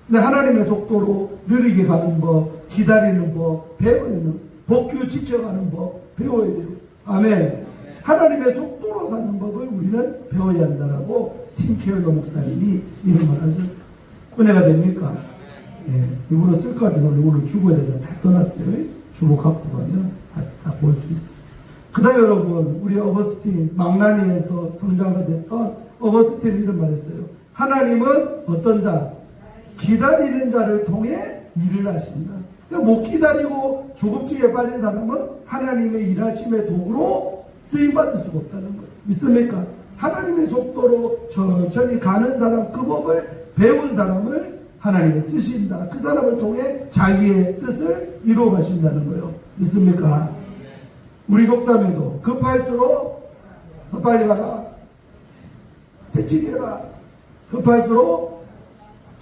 근데 하나님의 속도로 느리게 가는 법, 기다리는 법, 배워야 되는 법규 지켜가는 법 배워야 돼요. 아멘. 하나님의 속도로 사는 법을 우리는 배워야 한다라고 팀 케일러 목사님이 이런 말 하셨어요. 은혜가 됩니까? 예, 일부러 쓸 것 같아서 일부러 죽어야 되나 다 써놨어요. 주고 갖고 가면 다 볼 수 있어요. 그 다음에 여러분, 우리 어거스틴, 망나니에서 성자가 됐던 어거스틴이 이런 말 했어요. 하나님은 어떤 자? 기다리는 자를 통해 일을 하신다. 그러니까 못 기다리고 조급증에 빠진 사람은 하나님의 일하심의 도구로 쓰임받을 수가 없다는 거예요. 믿습니까? 하나님의 속도로 천천히 가는 사람, 그 법을 배운 사람을 하나님이 쓰신다. 그 사람을 통해 자기의 뜻을 이루어 가신다는 거예요. 믿습니까? 우리 속담에도 급할수록 더 빨리 가라. 새치기 해라. 급할수록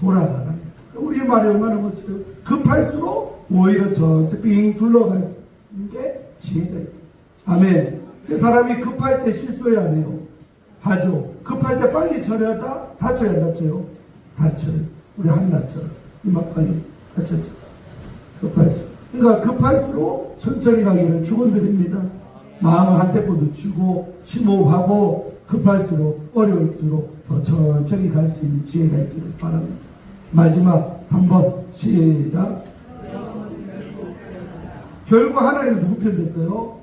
돌아가라. 우리 말이 얼마나 멋져요. 급할수록 오히려 전체 빙 둘러가는 게 지혜가 있다. 아멘. 그 사람이 급할 때 실수해야 안 해요. 하죠. 급할 때 빨리 처리하다 다쳐야 안 다쳐요? 다쳐요. 우리 한나처럼 이마방이 다쳤죠. 급할수록. 그러니까 급할수록 천천히 가기를 축원드립니다. 마음을 한 템포 늦추고 심호흡하고 급할수록 어려울수록 더 천천히 갈 수 있는 지혜가 있기를 바랍니다. 마지막 3번 시작. 결국 하나님은 누구 편 됐어요?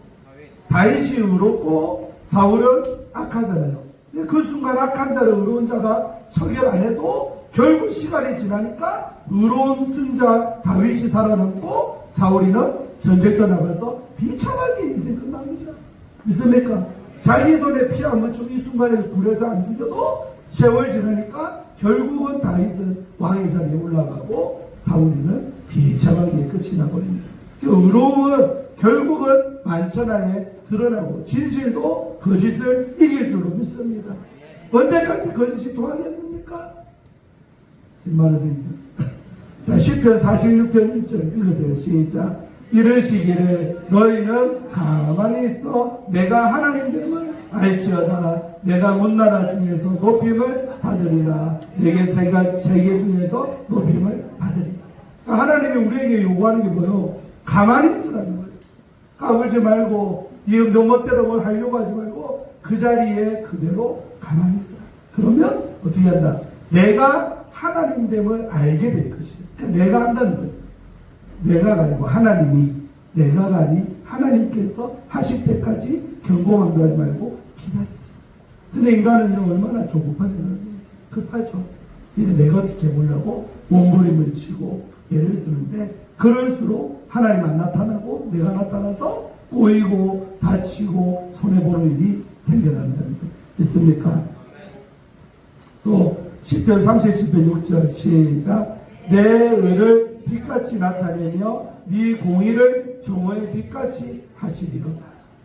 다윗이 의롭고 사울은 악하잖아요. 그 순간 악한 자를 의로운 자가 처결 안 해도 결국 시간이 지나니까 의로운 승자 다윗이 살아남고 사울이는 전쟁 떠나가서 비참하게 인생 끝납니다. 믿습니까? 자기 손에 피 안 묻히고 이 순간에서 굴에서 안 죽여도 세월 지나니까 결국은 다윗은 왕의 자리에 올라가고 사울이는 비참하게 끝이 나버립니다. 그 의로움은 결국은 만천하에 드러나고 진실도 거짓을 이길 줄로 믿습니다. 언제까지 거짓이 통하겠습니까? 지금 말하십니다. 자, 시편 46편 1절 읽으세요. 시작. 이르시기를 너희는 가만히 있어 내가 하나님됨을 알지어다. 내가 문나라 중에서 높임을 받으리라. 내게 세계 중에서 높임을 받으리라. 그러니까 하나님이 우리에게 요구하는 게 뭐예요? 가만히 있으라는 거예요. 까불지 말고 네 멋대로 뭘 하려고 하지 말고 그 자리에 그대로 가만히 있으라. 그러면 어떻게 한다? 내가 하나님됨을 알게 될 것이에요. 그러니까 내가 한다는 거예요. 내가가 아니고 하나님이, 내가가 아닌 하나님께서 하실 때까지 경고함도 하지 말고 기다리자. 근데 인간은 얼마나 조급하냐면 급하죠. 그래서 내가 어떻게 해보려고 몸부림을 치고 예를 쓰는데 그럴수록 하나님 안 나타나고 내가 나타나서 꼬이고 다치고 손해보는 일이 생겨난다는 거 믿습니까? 또 시편 37편 6절 시작. 내 의를 빛같이 나타내며 네 공의를 정오의 빛같이 하시리로다.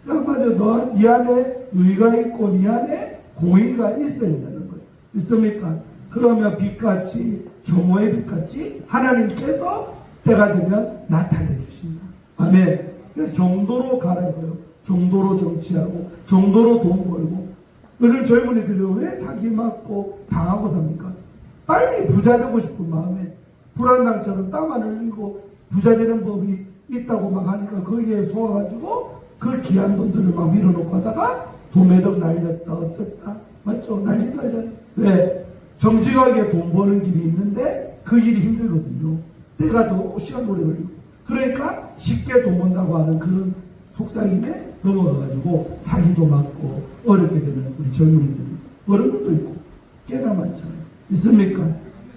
한마디로 네 안에 의가 있고 네 안에 공의가 있어야 된다는 거예요. 믿습니까? 그러면 빛같이 정오의 빛같이 하나님께서 때가 되면 나타내 주신다. 아멘. 정도로 가라고요. 정도로 정치하고 정도로 돈 벌고. 요즘 젊은이들이 왜 사기 맞고 당하고 삽니까? 빨리 부자 되고 싶은 마음에 불안당처럼 땀 안 흘리고 부자 되는 법이 있다고 막 하니까 거기에 속아가지고 그 귀한 돈들을 막 밀어놓고 하다가 도매덕 날렸다 어쩌다 맞죠? 난리도 하잖아요. 왜? 정직하게 돈 버는 길이 있는데 그 길이 힘들거든요. 때가 더 시간 오래 걸리고 그러니까 쉽게 돈 번다고 하는 그런 속삭임에 넘어가가지고 사기도 맞고 어렵게 되는 우리 젊은이들이 어른들도 있고 꽤나 많잖아요. 있습니까?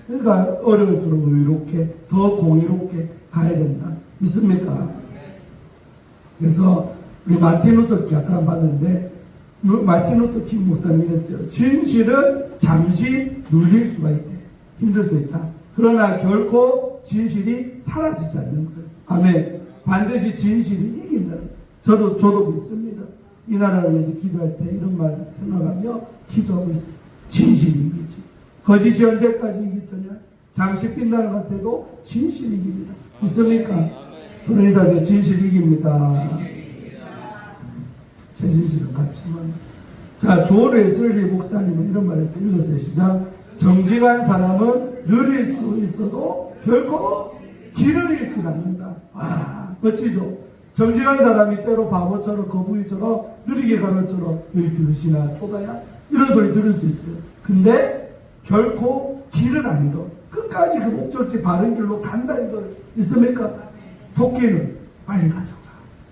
그러니까 어려울수록 의롭게 더 공의롭게 가야 된다. 믿습니까? 그래서 우리 마틴 루터 키 아까 봤는데 마틴 루터 킹 목사님이 했어요. 진실은 잠시 눌릴 수가 있대. 힘들 수 있다. 그러나 결코 진실이 사라지지 않는 거예요. 아멘. 반드시 진실이 이긴다. 저도 믿습니다. 이 나라를 위해서 기도할 때 이런 말 생각하며 기도하고 있어요. 진실이 이기지. 거짓이 언제까지 이기더냐? 잠시 빛나는 것 같아도 진실이 이깁니다. 믿습니까? 손에 인사하세요. 진실이 이깁니다. 제 진실은 같지만. 자, 존 웨슬리 목사님은 이런 말을 했어요. 읽으세요. 시작. 정직한 사람은 느릴 수 있어도 결코 길을 잃지 않는다. 아, 멋지죠? 정직한 사람이 때로 바보처럼 거북이처럼 느리게 가는 처럼 여기 들으시나 쪼다야? 이런 소리 들을 수 있어요. 근데 결코 길은 안 잃어. 끝까지 그 목적지 바른 길로 간다 이거 있습니까? 토끼는 빨리 가져가.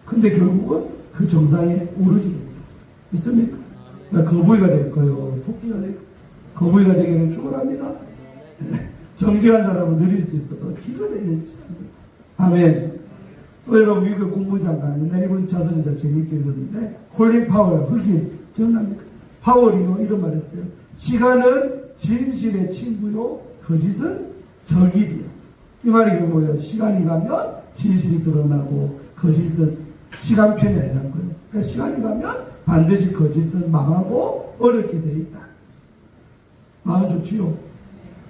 근데 결국은 그 정상에 오르지 못하죠. 있습니까? 거북이가 될 거요. 토끼가 될 거요. 거북이가 되기는 축원합니다. 정직한 사람은 느릴 수 있어도 길을 잃지 않는다. 아멘. 여러분 미국 국무장관 옛날 이번 자서전자 재밌게 읽었는데 콜린 파월 흑인 기억납니까? 파월이요 이런 말 했어요. 시간은 진실의 친구요 거짓은 적이리요. 이 말이 뭐예요? 시간이 가면 진실이 드러나고 거짓은 시간편이 아니라는 거예요. 그러니까 시간이 가면 반드시 거짓은 망하고 어렵게 돼 있다. 마음 좋지요?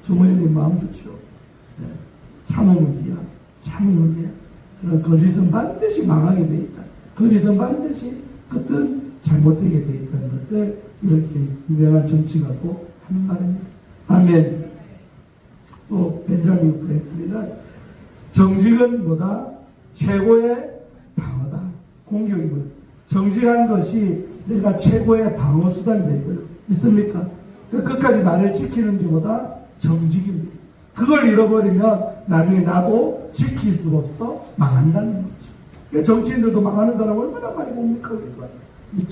조모현님 마음 좋지요? 네. 참음은 기야. 참음은 기야. 그런 거짓은 반드시 망하게 돼 있다. 거짓은 반드시 끝은 잘못되게 돼 있다는 것을 이렇게 유명한 정치가도 하는 말입니다. 아멘. 또 벤자민 프랭클린은 정직은 뭐다? 최고의 방어다. 공격이고 정직한 것이 내가 최고의 방어 수단이 되고요. 있습니까? 끝까지 나를 지키는 게 뭐다? 정직입니다. 그걸 잃어버리면 나중에 나도 지킬 수가 없어 망한다는 거죠. 정치인들도 망하는 사람 얼마나 많이 봅니까? 우리가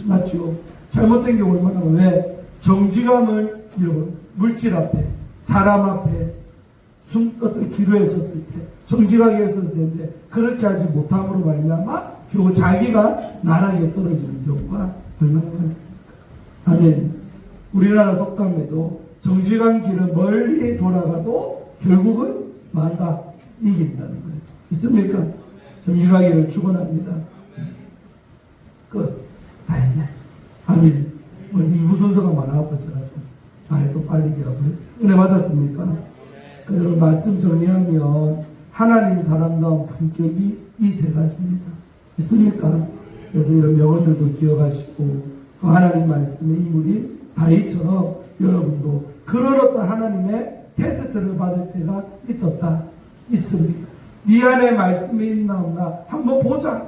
맞죠? 잘못된 게 얼마나 많아요. 왜? 정직함을 잃어버려. 물질 앞에, 사람 앞에, 어떤 기로에 섰을 때, 정직하게 했었을 텐데 그렇게 하지 못함으로 말미암아 결국 자기가 나락에 떨어지는 경우가 얼마나 많습니까? 아멘. 우리나라 속담에도 정직한 길은 멀리 돌아가도 결국은 만다 이긴다는 거예요. 있습니까? 정직하기를 축원합니다. 끝. 다행이네. 아멘. 이 순서가 많아갖고 제가 좀 말도 빨리 기라고 했어요. 은혜 받았습니까? 여러분 말씀 정리하면 하나님 사람다운 품격이 이 세 가지입니다. 있습니까? 그래서 이런 명언들도 기억하시고 또 하나님 말씀의 인물이 다윗처럼 여러분도 그런 어떤 하나님의 테스트를 받을 때가 있었다. 있습니다. 네 안에 말씀이 있나 없나 한번 보자.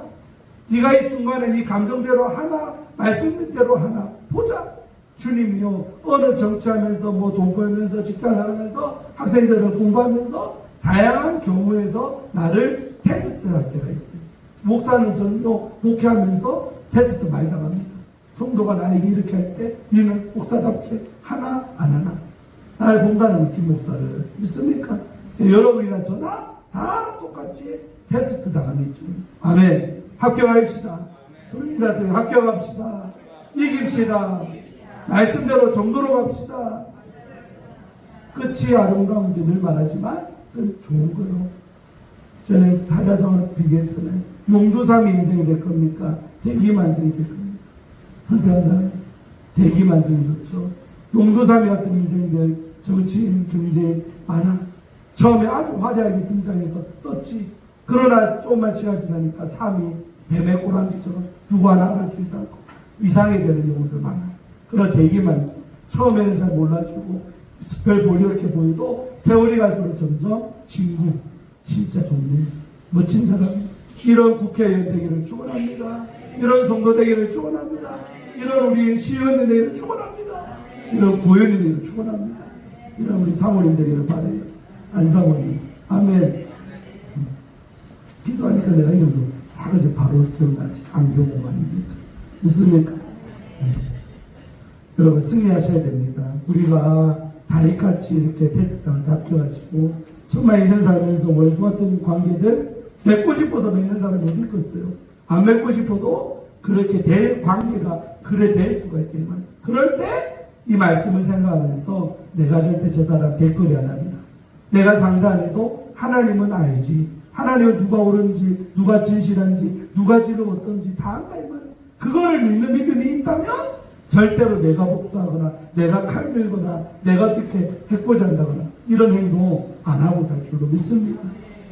네가 이 순간에 네 감정대로 하나 말씀대로 하나 보자. 주님이요 어느 정치하면서 뭐 돈 벌면서 직장 나가면서 학생들을 공부하면서 다양한 경우에서 나를 테스트할 때가 있어요. 목사는 전도 목회하면서 테스트 많이 당합니다. 성도가 나에게 이렇게 할 때 너는 목사답게 하나 안 하나 날 본다는 김 목사를 믿습니까? 여러분이나 저나 다 똑같이 테스트 당합니다. 아멘. 합격합시다. 서로 인사하세요. 합격합시다. 이깁시다. 말씀대로 정도로 갑시다. 끝이 아름다운데 늘 말하지만 끝 좋은 거요. 저는 사자성어를 비교했잖아요. 용두삼이 인생이 될 겁니까? 대기만성이 될 겁니까? 선택한다면 대기만성이 좋죠. 용두삼이 같은 인생들 정치인, 경제인 많아. 처음에 아주 화려하게 등장해서 떴지. 그러나 조금만 시간 지나니까 삶이 뱀의 꼬랑지처럼 누구 하나 알아주지도 않고 이상하게 되는 경우들 많아. 그런 대기만성. 처음에는 잘 몰라주고 별 볼이 이렇게 보여도 세월이 갈수록 점점 친구. 진짜 좋네. 멋진 사람. 이런 국회의원 되기를 축원합니다. 이런 성도 되기를 축원합니다. 이런 우리 시의원들 되기를 축원합니다. 이런 구의원들 되기를 축원합니다. 이런 우리 사모님 되기를 바라요. 안사모님. 아멘. 기도하니까 내가 이름도 다 그저 바로 기억나지. 안경호 아닙니까? 믿습니까? 네. 여러분 승리하셔야 됩니다. 우리가 다윗같이 이렇게 테스트를 합격하시고 정말 인생 살면서 원수 같은 관계들 맺고 싶어서 맺는 사람이 어디 있겠어요? 안 맺고 싶어도 그렇게 될 관계가 그래 될 수가 있단 말이에요. 그럴 때 이 말씀을 생각하면서 내가 절대 저 사람 댓글이 안 하리라. 내가 상대 안 해도 하나님은 알지. 하나님은 누가 옳은지 누가 진실한지 누가 지금 어떤지 다 안다 이 말이에요. 그거를 믿는 믿음이 있다면 절대로 내가 복수하거나 내가 칼 들거나 내가 어떻게 해코지 한다거나 이런 행동 안 하고 살 줄로 믿습니다.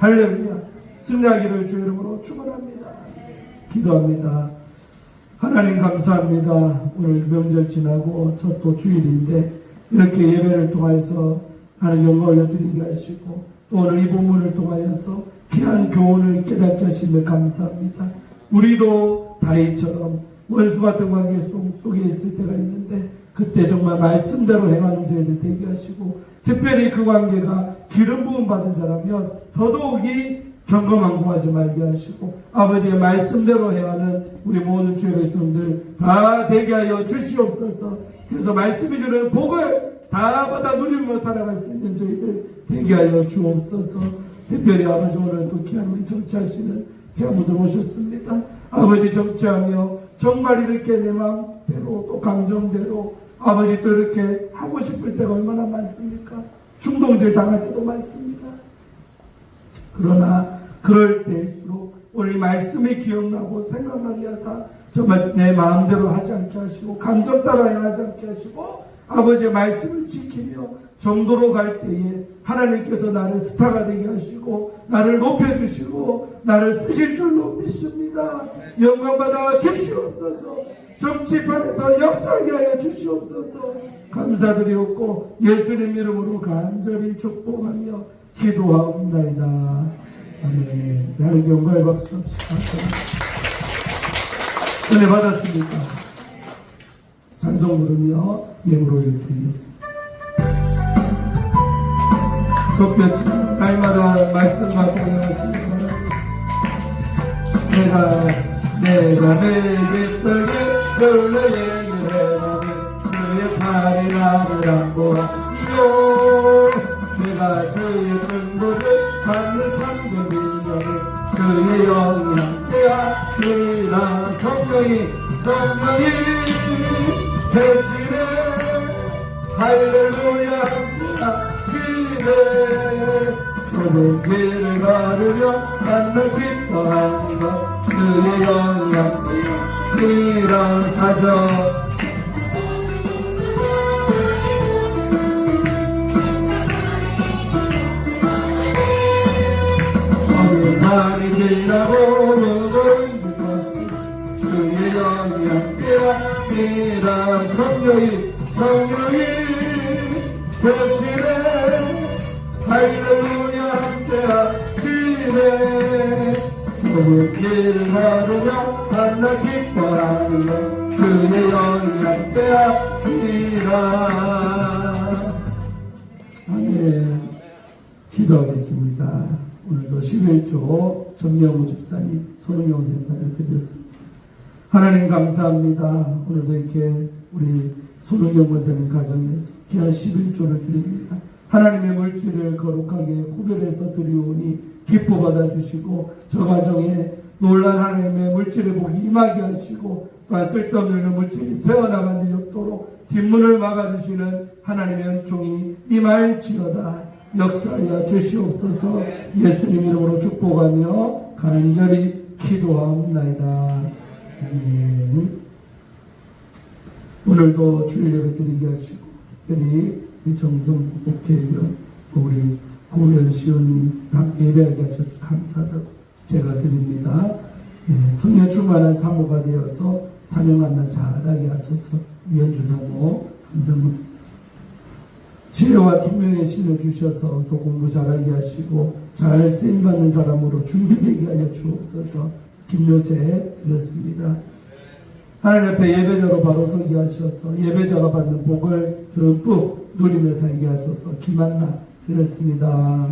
할렐루야. 승리하기를 주 이름으로 축원합니다. 기도합니다. 하나님 감사합니다. 오늘 명절 지나고 첫 또 주일인데 이렇게 예배를 통해서 하나님 영광 올려드리게 하시고 또 오늘 이 본문을 통하여서 귀한 교훈을 깨닫게 하시며 감사합니다. 우리도 다윗처럼 원수 같은 관계 속에 있을 때가 있는데 그때 정말 말씀대로 행하는 저희들 되게 하시고, 특별히 그 관계가 기름 부음 받은 자라면 더더욱이 경거망고하지 말게 하시고, 아버지의 말씀대로 행하는 우리 모든 주의 백성들 다 되게 하여 주시옵소서. 그래서 말씀이 주는 복을 다 받아 누리며 살아갈 수 있는 저희들 되게 하여 주옵소서. 특별히 아버지, 오늘 또 귀한 우리 정치하시는 귀한 분들 오셨습니다. 아버지, 정치하며 정말 이렇게 내 마음대로 또 감정대로 아버지 또 이렇게 하고 싶을 때가 얼마나 많습니까? 중동질 당할 때도 많습니다. 그러나 그럴 때일수록 오늘 이 말씀이 기억나고 생각나게 하사 정말 내 마음대로 하지 않게 하시고 감정 따라 행하지 않게 하시고 아버지의 말씀을 지키며 정도로 갈 때에 하나님께서 나를 스타가 되게 하시고 나를 높여주시고 나를 쓰실 줄로 믿습니다. 영광받아 주시옵소서. 정치판에서 역사하게 하여 주시옵소서. 감사드리옵고 예수님 이름으로 간절히 축복하며 기도하옵나이다. 아멘. 나는 영광의 박수 합시다. 은혜 받았습니까? 찬송 부르며 예물 올려드리겠습니다. 속볕이 날마다 말씀과 공유하시는 내가 내게 뻘게 솔로 얘기해보니 주의 팔이 나를 안보하며 내가 주의 승부를 하늘 참된 비전을 주의 영이 함께하리라. 성령이 대신에 할렐루야 함께하시네. 좁은 길을 걸으며 만날 기뻐하는 것 주의 영이 함께하리라. 사정 많이 지나고 무거운 것은 주의 영이 함께하리라. 성령이 대신에 할렐루야 함께하시네. 좁은 길을 걸으며 만나 기뻐하는 것 주의 영이 함께하리라. 아멘. 기도하겠습니다. 오늘도 11조 정명우 집사님, 손흥영 선생님 드렸습니다. 하나님 감사합니다. 오늘도 이렇게 우리 손흥영 권사님 가정에서 귀한 11조를 드립니다. 하나님의 물질을 거룩하게 구별해서 드리오니 기뻐 받아주시고 저 가정에 놀란 하나님의 물질의 복이 임하게 하시고 또 쓸데없는 물질이 새어나가는 일 없도록 뒷문을 막아주시는 하나님의 은총이 임할지어다. 역사하여 주시옵소서. 예수님 이름으로 축복하며 간절히 기도하옵나이다. 아멘. 오늘도 주일 예배 드리게 하시고 특별히 이 정성 목회위원 우리 고현 시원님 함께 예배하게 하셔서 감사하다고 제가 드립니다. 성령 충만한 사모가 되어서 사명한 날 잘하게 하소서. 이현주 사모 감사드리겠습니다. 지혜와 총명의 신을 주셔서 또 공부 잘하게 하시고 잘 쓰임받는 사람으로 준비되게 하여 주옵소서. 김요새 드렸습니다. 하나님 앞에 예배자로 바로 서게 하셔서 예배자가 받는 복을 듬뿍 누리며 살게 하소서. 김한나 드렸습니다.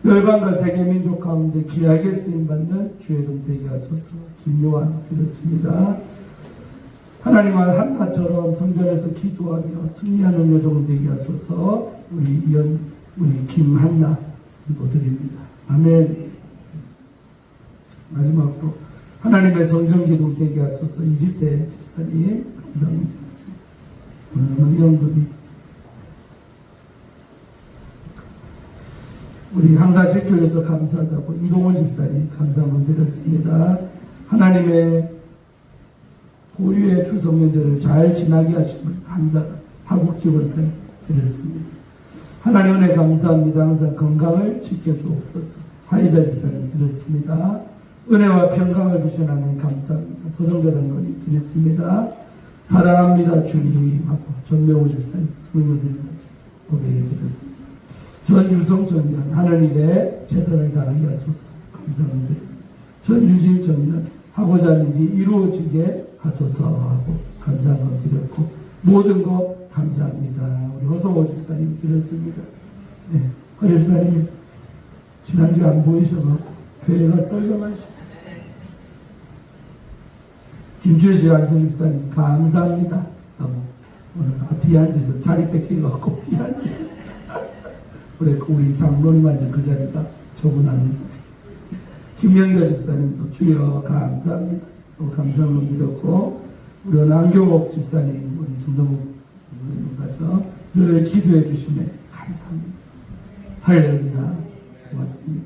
열방과 세계 민족 가운데 귀하게 쓰임받는 주의 종 되게 하소서. 김요한 드렸습니다. 하나님은 한나처럼 성전에서 기도하며 승리하는 여종 되게 하소서. 우리 김한나 성도 드립니다. 아멘. 마지막으로 하나님의 성전 기도 되게 하소서. 이집대 집사님 감사드리겠습니다. 오늘 명령들이 우리 항상 지켜줘서 감사하다고 이동원 집사님 감사함을 드렸습니다. 하나님의 고유의 추석연절을 잘 지나게 하시면 감사하다. 하국지원사님 드렸습니다. 하나님 은혜 감사합니다. 항상 건강을 지켜주옵소서. 하이자 집사님 드렸습니다. 은혜와 평강을 주신 하나님 감사합니다. 서정대 장로님 드렸습니다. 사랑합니다 주님 하고 전명호 집사님 성령 선생님까지 고백해 드렸습니다. 전유성 전면 하나님의 최선을 다하게 하소서. 감사합니다. 전유진 전면 하고자 하는 일이 이루어지게 하소서 하고 감사함을 드렸고 모든 것 감사합니다. 우리 허성호 집사님 드렸습니다. 네, 허 집사님 지난주에 안 보이셔갖고 교회가 썰렁하셨어요. 김주시 안소 집사님 감사합니다 하고 오늘 뒤에 앉으셔. 자리 뺏기려고 뒤에 앉으셔. 우리 장로님한테 그 자리가 좁은 아니죠. 김영자 집사님도 주여 감사합니다. 감사함을 드렸고, 우리 안경옥 집사님, 우리 정성욱 의원님까지 늘 기도해 주시면 감사합니다. 할렐루야. 고맙습니다.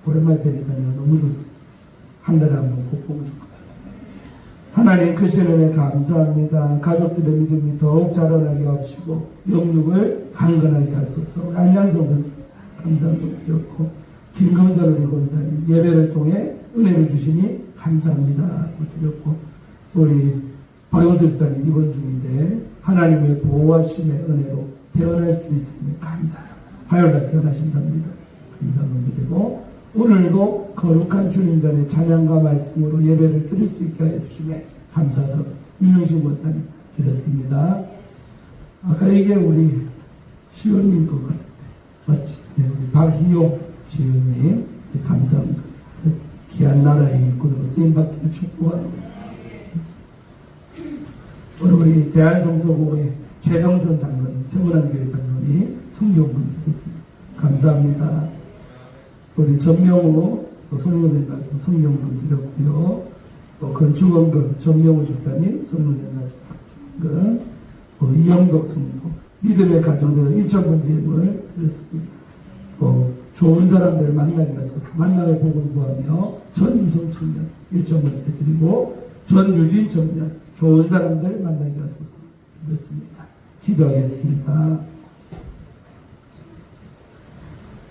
오랜만에 뵈니까 내가 너무 좋습니다. 한 달에 한 번 꼭 보면 좋겠습니다. 하나님 크신 은혜 감사합니다. 가족들의 믿음이 더욱 자라나게 하시고 영육을 강건하게 하소서. 우리 안양성 권사 감사함을 드렸고, 김금선 우리 권사님 예배를 통해 은혜를 주시니 감사합니다 드렸고, 우리 박영수 집사님 입원 중인데 하나님의 보호하심의 은혜로 태어날 수 있으니 감사합니다. 화요일날 태어나신답니다. 감사함을 드리고, 오늘도 거룩한 주님 전에 찬양과 말씀으로 예배를 드릴 수 있게 하여 주시면 감사하다고 윤영신 권사님 드렸습니다. 아까 이게 우리 시원님 것 같은데 맞지? 네, 우리 박희용 시원님 감사합니다. 귀한 나라의 일꾼으로 쓰임받기를 축복합니다. 오늘 우리 대한성서고의 최정선 장로님, 세문안교회 장로님 성경문 드렸습니다. 감사합니다. 우리 전명우 손영생 가지고 성경문 드렸고요. 또 건축원금 전명우 집사님 손영생 가지고 건축원금, 또 이영덕 성도 믿음의 가정들 1,000번째 힘을 드렸습니다. 또 좋은 사람들 만나게 하소서. 만남의 복을 구하며 전유성 청년 1,000번째 드리고, 전유진 청년 좋은 사람들 만나게 하소서 드렸습니다. 기도하겠습니다.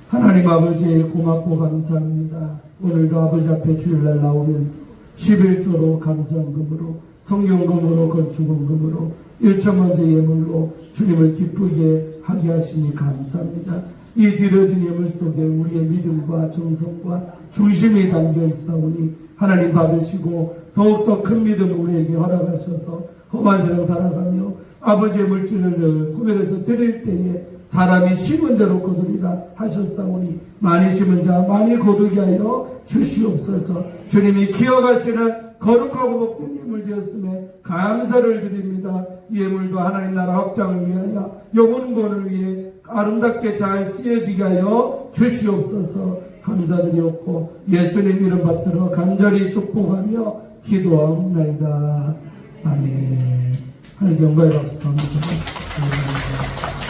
하나님 아버지 고맙고 감사합니다. 오늘도 아버지 앞에 주일날 나오면서 11조로 감사헌금으로, 성경금으로, 건축헌금으로 1,000번째 예물로 주님을 기쁘게 하게 하시니 감사합니다. 이 드려진 예물 속에 우리의 믿음과 정성과 중심이 담겨 있사오니 하나님 받으시고 더욱더 큰 믿음을 우리에게 허락하셔서 험한 세상 살아가며 아버지의 물질을 늘 구별해서 드릴 때에 사람이 심은 대로 거두리라 하셨사오니 많이 심은 자 많이 거두게 하여 주시옵소서. 주님이 기억하시는 거룩하고 복된 예물 되었음에 감사를 드립니다. 이 예물도 하나님 나라 확장을 위하여 영혼권을 위해 아름답게 잘 쓰여지게 하여 주시옵소서. 감사드리옵고 예수님 이름 받들어 간절히 축복하며 기도하옵나이다. 아멘. 하나님 영광의 박수 한번 드리겠습니다.